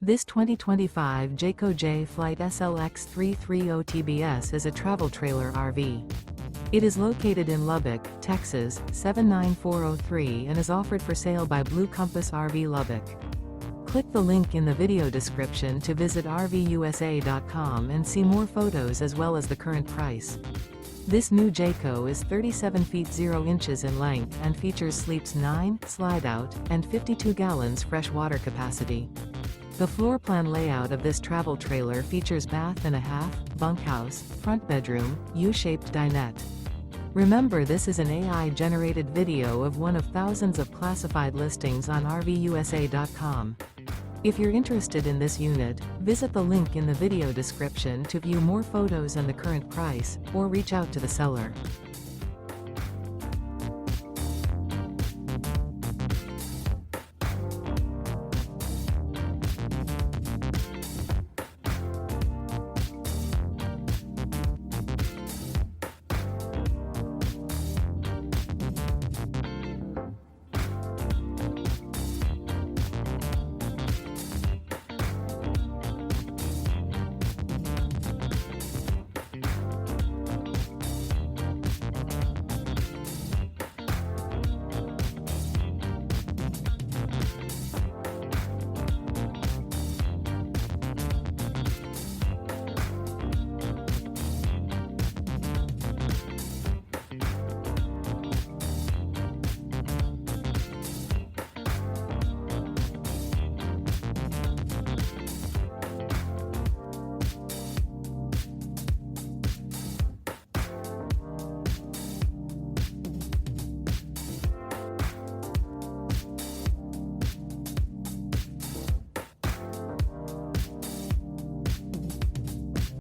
This 2025 Jayco Jay Flight SLX 330 TBS is a travel trailer RV. It is located in Lubbock, Texas, 79403 and is offered for sale by Blue Compass RV Lubbock. Click the link in the video description to visit RVUSA.com and see more photos as well as the current price. This new Jayco is 37 feet 0 inches in length and features sleeps 9, slide-out, and 52 gallons fresh water capacity. The floor plan layout of this travel trailer features bath and a half, bunkhouse, front bedroom, U-shaped dinette. Remember, this is an AI-generated video of one of thousands of classified listings on RVUSA.com. If you're interested in this unit, visit the link in the video description to view more photos and the current price, or reach out to the seller.